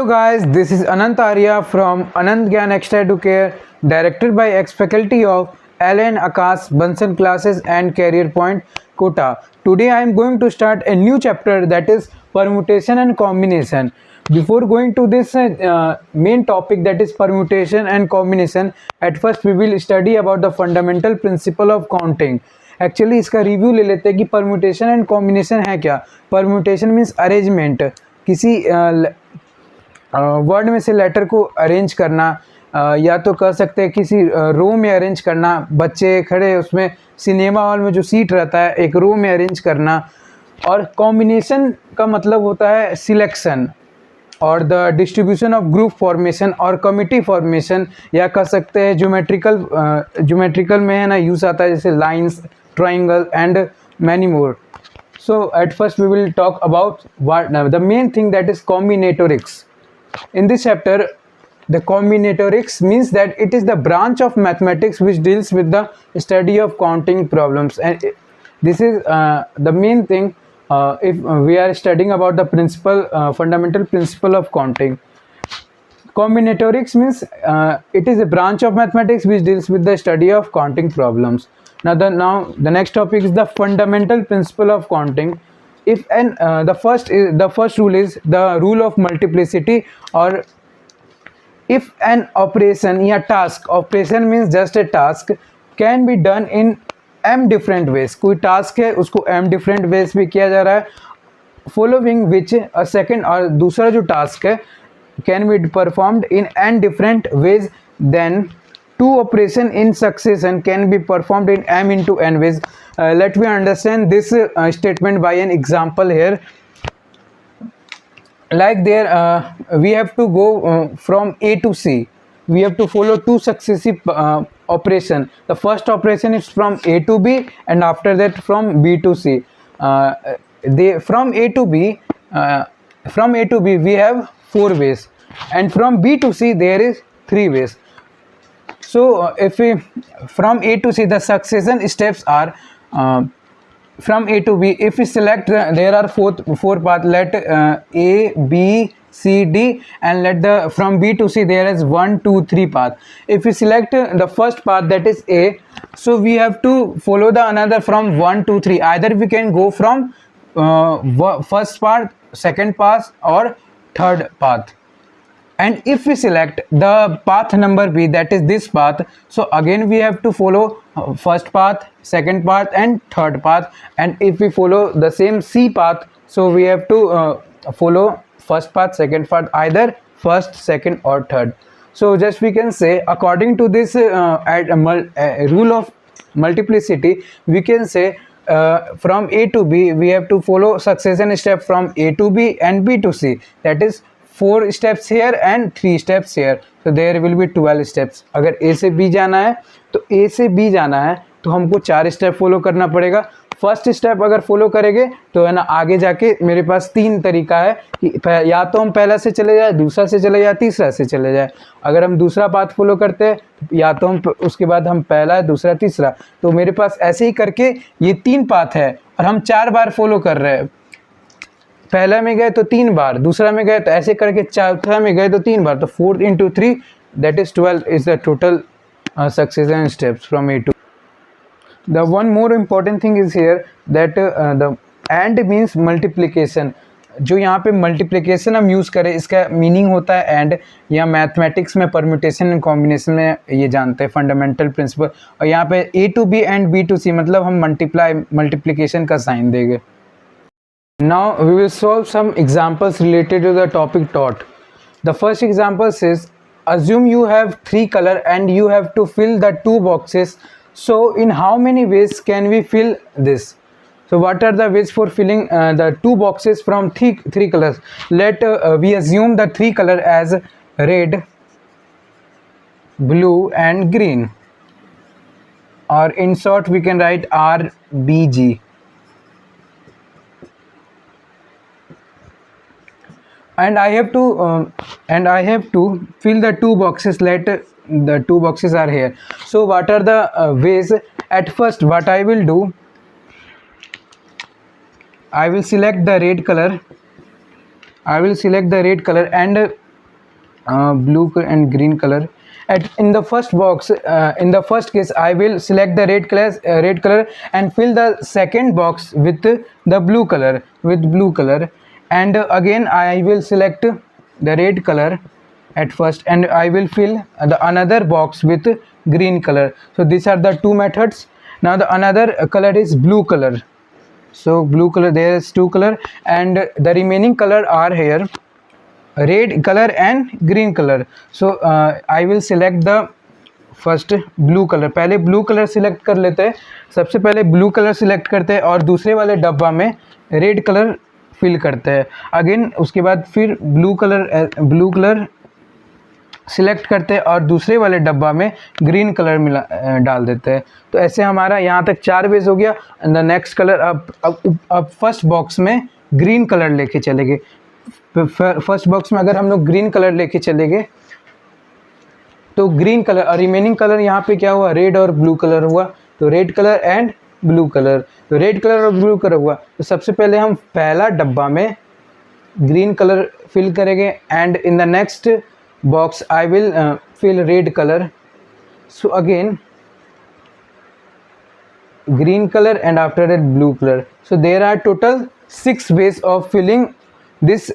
guys, this is Anant Arya from Anant Gyan Extra Educare, directed by ex-faculty of LN Akash Bansal Classes and Career Point, Kota. Today I am going to start a new chapter, that is permutation and combination. Before going to this main topic, that is permutation and combination, at first we will study about the fundamental principle of counting. Actually इसका review ले लेते हैं कि permutation and combination है क्या. Permutation means arrangement, किसी word में से लेटर को अरेंज करना, या तो कर सकते हैं किसी रो में अरेंज करना, बच्चे खड़े उसमें सिनेमा हॉल में जो सीट रहता है एक रो में अरेंज करना. और कॉम्बिनेशन का मतलब होता है सिलेक्शन और the distribution of group formation और कमिटी फॉर्मेशन, या कह सकते हैं ज्योमेट्रिकल में है ना यूज़ आता है, जैसे lines, triangle and many more. So at first we will talk about the main thing, that is combinatorics. In this chapter, the combinatorics means that it is the branch of mathematics which deals with the study of counting problems, and this is the main thing if we are studying about the fundamental principle of counting. Combinatorics means it is a branch of mathematics which deals with the study of counting problems. Now the next topic is the fundamental principle of counting. If the first rule is the rule of multiplicity, or if an operation या task, operation means just a task, can be done in m different ways. कोई task है उसको m different ways भी किया जा रहा है, following which a second और दूसरा जो task है can be performed in n different ways, then two operation in succession can be performed in m into n ways. Let me understand this statement by an example here. Like there we have to go from A to C. We have to follow two successive operation. The first operation is from A to B, and after that from B to C. From A to B we have 4 ways, and from B to C there is 3 ways. So if we from A to C, the succession steps are from A to B. If we select there are four paths, let A, B, C, D, and let from B to C there is 1, 2, 3 path. If we select the first path, that is A, so we have to follow the another from 1, 2, 3. Either we can go from first path, second path, or third path. And if we select the path number B, that is this path, so again we have to follow first path, second path, and third path. And if we follow the same C path, so we have to follow first path, second path, either first, second, or third. So just we can say, according to this rule of multiplicity, we can say from A to B we have to follow succession step from A to B and B to C, that is 4 steps here and 3 steps here. So there will be 12 steps. अगर A से B जाना है तो A से B जाना है तो हमको 4 स्टेप फॉलो करना पड़ेगा. फर्स्ट स्टेप अगर फॉलो करेंगे तो है ना आगे जाके मेरे पास 3 तरीका है कि या तो हम पहला से चले जाए, दूसरा से चले जाए, तीसरा से चले जाए. अगर हम दूसरा पाथ फॉलो करते हैं या तो हम उसके बाद हम पहला, दूसरा, तीसरा, तो मेरे पास ऐसे ही करके ये 3 पाथ है और हम 4 बार फॉलो कर रहे हैं. पहला में गए तो 3 बार, दूसरा में गए तो ऐसे करके, चौथा में गए तो 3 बार, तो 4 into 3 that is 12 is the total succession steps from A to. The one more important thing is here that the and means multiplication. जो यहाँ पे multiplication हम यूज़ करें इसका मीनिंग होता है and, या मैथमेटिक्स में परम्यूटेशन एंड कॉम्बिनेशन में ये जानते हैं फंडामेंटल प्रिंसिपल. और यहाँ पे A to B and B to C मतलब हम मल्टीप्लिकेशन का साइन देंगे. Now we will solve some examples related to the topic taught. The first example says, assume you have 3 color and you have to fill the 2 boxes. So in how many ways can we fill this? So what are the ways for filling the 2 boxes from 3 colors? Let we assume the 3 color as red, blue and green, or in short we can write RBG. And I have to fill the 2 boxes. Let the 2 boxes are here. So what are the ways? At first what I will do, I will select the red color and blue and green color. In the first box, in the first case, I will select the red color and fill the second box with the blue color, and again I will select the red color at first, and I will fill the another box with green color. So these are the two methods. Now the another color is blue color. So blue color, there is two color, and the remaining color are here red color and green color. So I will select the first blue colour. पहले blue colour select कर लेते हैं, सबसे पहले blue colour select करते हैं और दूसरे वाले डब्बा में रेड कलर फिल करते हैं. अगेन उसके बाद फिर ब्लू कलर सिलेक्ट करते हैं और दूसरे वाले डब्बा में ग्रीन कलर डाल देते हैं. तो ऐसे हमारा यहाँ तक 4 वेज हो गया. एंड द नेक्स्ट कलर अब फर्स्ट बॉक्स में ग्रीन कलर लेके चलेंगे. फर्स्ट बॉक्स में अगर हम लोग ग्रीन कलर लेके चलेंगे तो ग्रीन कलर और रिमेनिंग कलर यहाँ पे क्या हुआ, रेड और ब्लू कलर हुआ. तो red colour and blue colour, तो रेड कलर और ब्लू कलर हुआ. तो सबसे पहले हम पहला डब्बा में ग्रीन कलर फिल करेंगे and in the next box I will fill red color. So again green color and after that blue color. So there are total 6 ways of filling this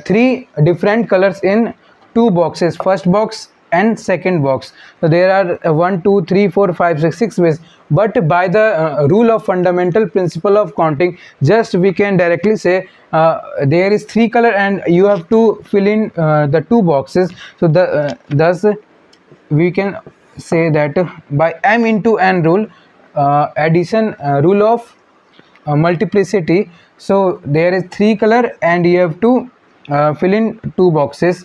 3 different colors in 2 boxes, first box and second box. So there are 1 2 3 4 5 6 ways, but by the rule of fundamental principle of counting, just we can directly say there is 3 color and you have to fill in the 2 boxes. So thus we can say that by m into n rule, addition rule of multiplicity. So there is 3 color and you have to fill in 2 boxes.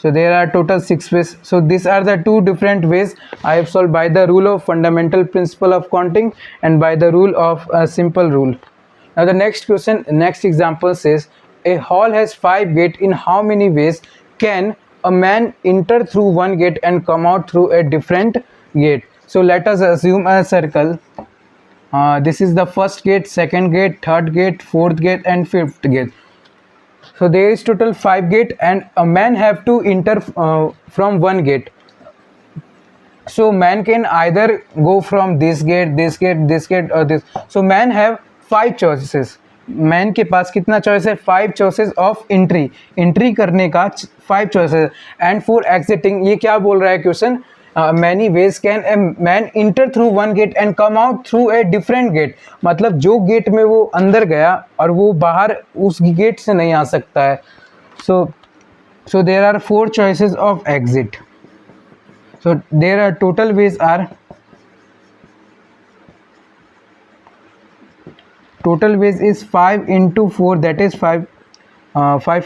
So there are total 6 ways. So these are the 2 different ways I have solved by the rule of fundamental principle of counting and by the rule of a simple rule. Now the next question, next example says a hall has 5 gates. In how many ways can a man enter through one gate and come out through a different gate? So let us assume a circle. This is the first gate, second gate, third gate, fourth gate and fifth gate. So there is total 5 gate and a man have to enter from one gate. So man can either go from this gate, this gate, this gate or this. So man have 5 choices. Man के पास कितना choice है, 5 choices of entry करने का 5 choices. And for exiting, ये क्या बोल रहा है question, many ways can a man enter through one gate and come out through a different gate. मतलब जो गेट में वो अंदर गया और वो बाहर उस गेट से नहीं आ सकता है. So there are 4 choices of exit. So there are total ways are, total ways is 5 into 4, that is 5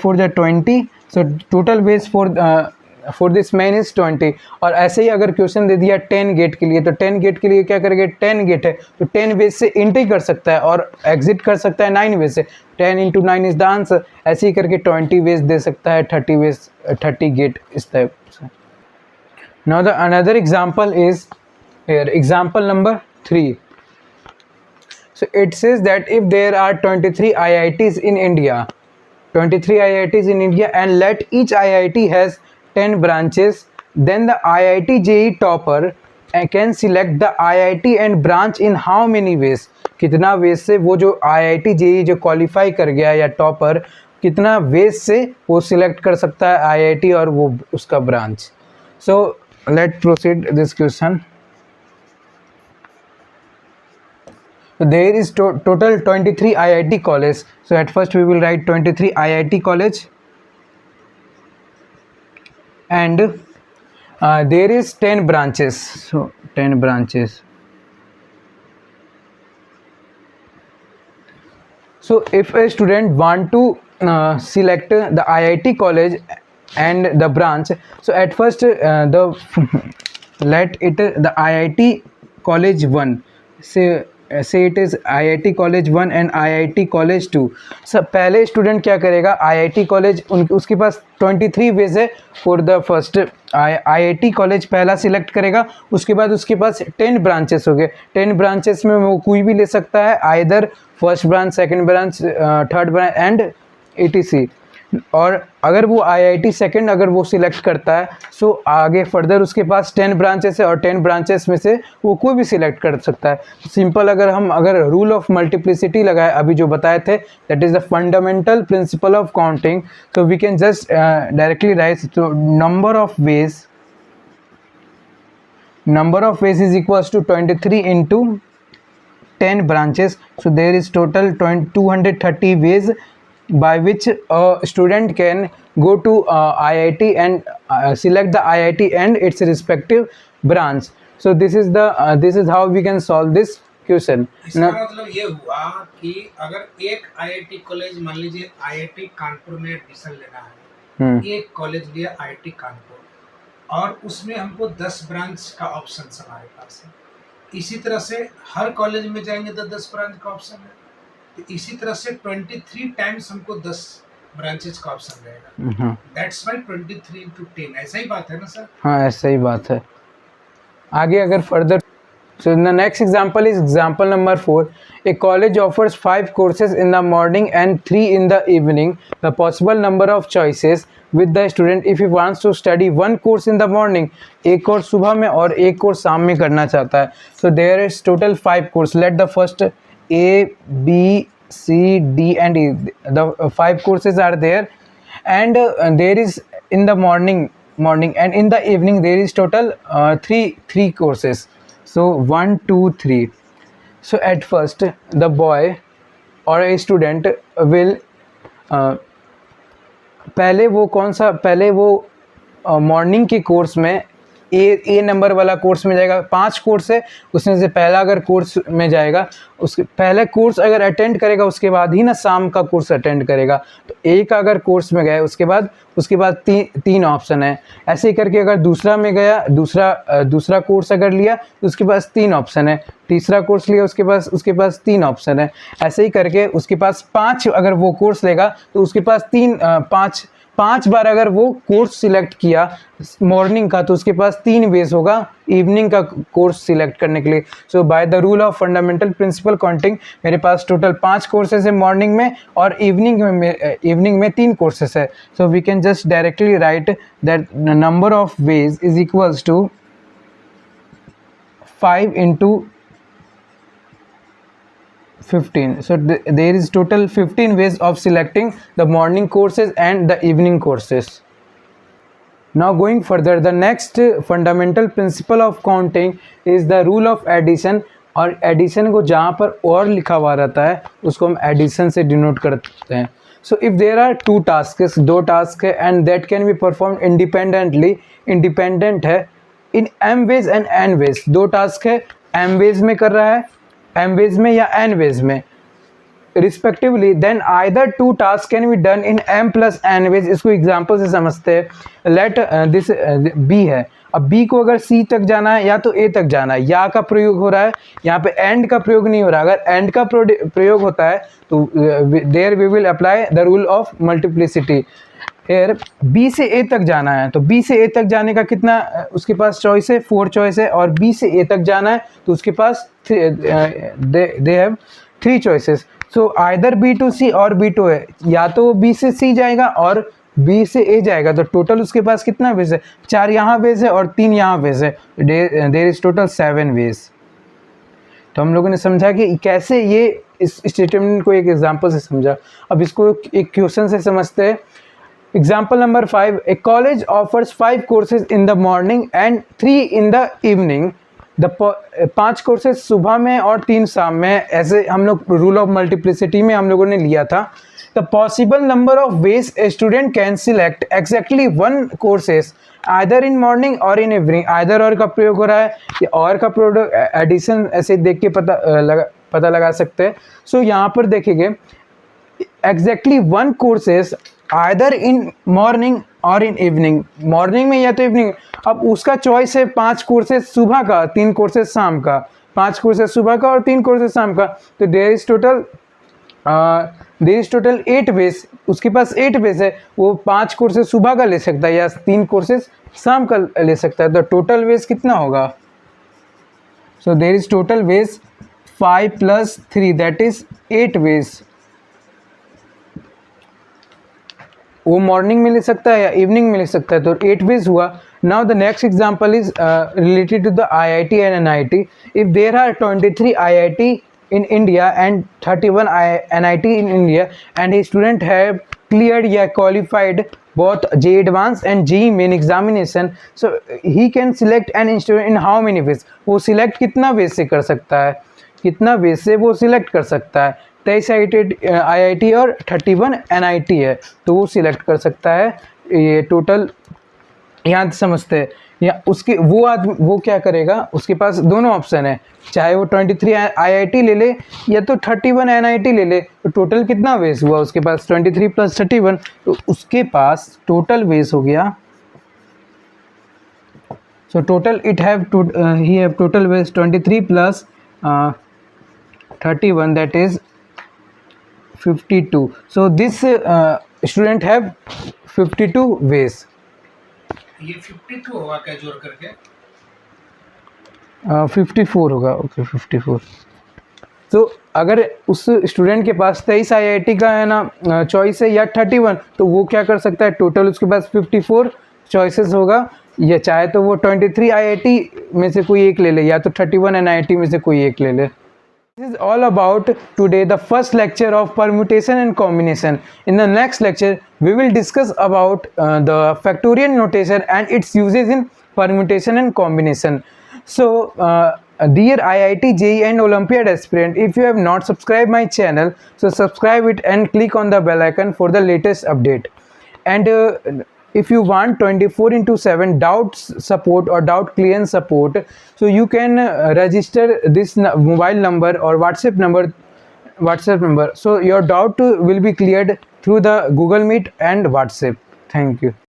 4 the 20. So total ways for this man is 20. और ऐसे ही अगर क्वेश्चन दे दिया 10 गेट के लिए, तो 10 गेट के लिए क्या करेंगे, 10 गेट है तो 10 वेज से एंट्री कर सकता है और एग्जिट कर सकता है 9 वेज से. 10 into 9 इज द आंसर. ऐसे ही करके 20 वेज दे सकता है, 30 वेज, 30 गेट इस टाइप से. Now the another example is here, example number 3. So it says that if there are 23 IITs in India, 23 IITs in India, and let each IIT has 10 branches, then the IIT JEE topper can select the IIT and branch in how many ways? कितना veg से वो जो IIT JEE जो qualify कर गया या topper, कितना veg से वो सिलेक्ट कर सकता है IIT और वो उसका branch. So let's proceed this question. So there is total 23 IIT college. So at first we will write 23 IIT college, and there is 10 branches. So 10 branches. So if a student want to select the IIT college and the branch, so at first let it the IIT college 1, say it is IIT college 1 and IIT college 2. सब पहले student क्या करेगा, IIT college उसके पास 23 veg है for the first. IIT college पहला select करेगा, उसके बाद उसके पास 10 ब्रांचेस हो गए. 10 ब्रांचेस में वो कोई भी ले सकता है, either first branch, second branch, third branch and etc. और अगर वो IIT सेकंड अगर वो सिलेक्ट करता है, सो आगे फर्दर उसके पास 10 ब्रांचेस है और 10 ब्रांचेस में से वो कोई भी सिलेक्ट कर सकता है. सिंपल अगर रूल ऑफ मल्टीप्लिसिटी लगाए अभी जो बताए थे, that is the fundamental principle of counting. So we can just directly write number of ways is equals to 23 into 10 branches. So there is total 230 ways by which a student can go to IIT and select the IIT and its respective branch. So this is how we can solve this question. इसका मतलब ये हुआ कि अगर एक IIT college, मान लीजिए IIT Kanpur में एडमिशन लेना है, एक कॉलेज लिया IIT कानपुर और उसमें हमको 10 ब्रांच का ऑप्शन हमारे पास है. इसी तरह से हर कॉलेज में जाएंगे तो 10 ब्रांच का ऑप्शन है. तो इसी तरह से 23 टाइम्स हमको 10 ब्रांचेस का ऑप्शन रहेगा. That's why 23 into 10. ऐसा ही बात है ना सर? हाँ, ऐसा ही बात है. आगे अगर further, so the next example is example number 4. A college offers 5 courses in the morning and 3 in the evening. The possible number of choices with the student if he wants to study one course in the morning, एक course सुबह में और एक course शाम में करना चाहता है. So there is total 5 courses. Let the first A, B, C, D and E. The 5 courses are there, and there is in the morning and in the evening there is total 3 courses. So 1, 2, 3. So at first the boy or a student will पहले वो morning के course में ए number वाला course में जाएगा. 5 course है, उसमें से पहला अगर कोर्स में जाएगा, उसके पहले कोर्स अगर अटेंड करेगा उसके बाद ही ना शाम का कोर्स अटेंड करेगा. तो ए का अगर कोर्स में गया उसके बाद 3 ऑप्शन है. ऐसे ही करके अगर दूसरा में गया, दूसरा कोर्स अगर लिया तो उसके पास 3 ऑप्शन है. तीसरा कोर्स लिया उसके पास 3 ऑप्शन है. ऐसे ही करके उसके पास 5 अगर वो कोर्स लेगा तो उसके पास 5 बार अगर वो कोर्स सिलेक्ट किया मॉर्निंग का तो उसके पास 3 वेज होगा इवनिंग का कोर्स सिलेक्ट करने के लिए. So by the rule of fundamental principle counting मेरे पास टोटल 5 कोर्सेज है मॉर्निंग में और इवनिंग में 3 कोर्सेज है. So we can just directly write that number of ways is equals to 5 into 15. So there is total 15 ways of selecting the morning courses and the evening courses. Now going further, the next fundamental principle of counting is the rule of addition. और addition को जहाँ पर और लिखा हुआ रहता है उसको हम एडिशन से डिनोट करते हैं. So if there are 2 task, 2 task है and that can be perform independently, independent है in m ways and n ways. 2 task है, m वेज में कर रहा है, m वेज में या n वेज में respectively, then either 2 task can be done in m plus n ways. इसको एग्जांपल से समझते हैं. लेट दिस b है. अब b को अगर c तक जाना है या तो a तक जाना है, या का प्रयोग हो रहा है, यहाँ पे एंड का प्रयोग नहीं हो रहा. अगर एंड का प्रयोग होता है तो there we will apply the rule of multiplicity. फिर B से A तक जाना है तो B से A तक जाने का कितना उसके पास चॉइस है, 4 चॉइस है. और B से A तक जाना है तो उसके पास they have 3 choices. So either B to C और B to A, या तो B से C जाएगा और B से A जाएगा. तो टोटल उसके पास कितना वेज है, 4 यहाँ वेज है और 3 यहाँ वेज है. There is total 7 ways. तो हम लोगों ने समझा कि कैसे ये इस स्टेटमेंट को एक एग्जांपल से समझा. अब इसको एक क्वेश्चन से समझते हैं. Example number 5. A college offers 5 courses in the morning and 3 in the evening. 5 courses सुबह में और 3 शाम में. ऐसे हम लोग रूल ऑफ मल्टीप्लिसिटी में हम लोगों ने लिया था. The possible number of veg a student can select exactly 1 courses either in morning और इन इवनिंग. आइदर और का प्रयोग हो रहा है या और का प्रोडक्ट एडिशन ऐसे देख के पता लगा सकते हैं. सो यहाँ पर देखेंगे exactly 1 courses either in morning और इन इवनिंग. मॉर्निंग में या तो इवनिंग. अब उसका चॉइस है 5 कोर्सेज सुबह का, 3 कोर्सेज शाम का. 5 कोर्सेज सुबह का और 3 कोर्सेज शाम का. तो देयर इज टोटल 8 वेज. उसके पास 8 वेज है. वो 5 कोर्सेज सुबह का ले सकता है या 3 कोर्सेज शाम का ले सकता है. तो टोटल वेज कितना होगा? So there is total ways 5 + 3 that is 8 ways. वो मॉर्निंग में ले सकता है या इवनिंग में ले सकता है, तो 8 वेज हुआ. Now the next example is related to the IIT and NIT. If there are 23 IIT in India and 31 NIT in India, and a student have cleared या qualified both JEE Advanced and JEE Main examination, so he can select an institute in how many ways. वो select कितना ways से कर सकता है, कितना ways से वो select कर सकता है. 23 IIT और 31 NIT है, तो वो select कर सकता है. ये टोटल यहाँ समझते हैं. या उसके वो आदमी वो क्या करेगा, उसके पास दोनों ऑप्शन है, चाहे वो 23 IIT ले ले या तो 31 NIT ले ले. तो टोटल कितना वेस हुआ उसके पास, 23 + 31, तो उसके पास टोटल वेस हो गया. So total it have he have total वेस 23 + 31, that is 52. So this student have 52 वेस. ये 52 होगा क्या जोड़ करके? 54 होगा. ओके 54. तो अगर उस स्टूडेंट के पास 23 IIT का है ना चॉइस है या 31, तो वो क्या कर सकता है, टोटल उसके पास 54 चॉइसेस होगा. या चाहे तो वो 23 IIT में से कोई एक ले ले या तो 31 NIT में से कोई एक ले ले. This is all about today, the first lecture of permutation and combination. In the next lecture, we will discuss about the factorial notation and its uses in permutation and combination. So, dear IIT, JEE and Olympiad aspirant, if you have not subscribed my channel, so subscribe it and click on the bell icon for the latest update. And if you want 24/7 doubt support or doubt clearance support, so you can register this mobile number or WhatsApp number, so your doubt will be cleared through the Google Meet and WhatsApp. Thank you.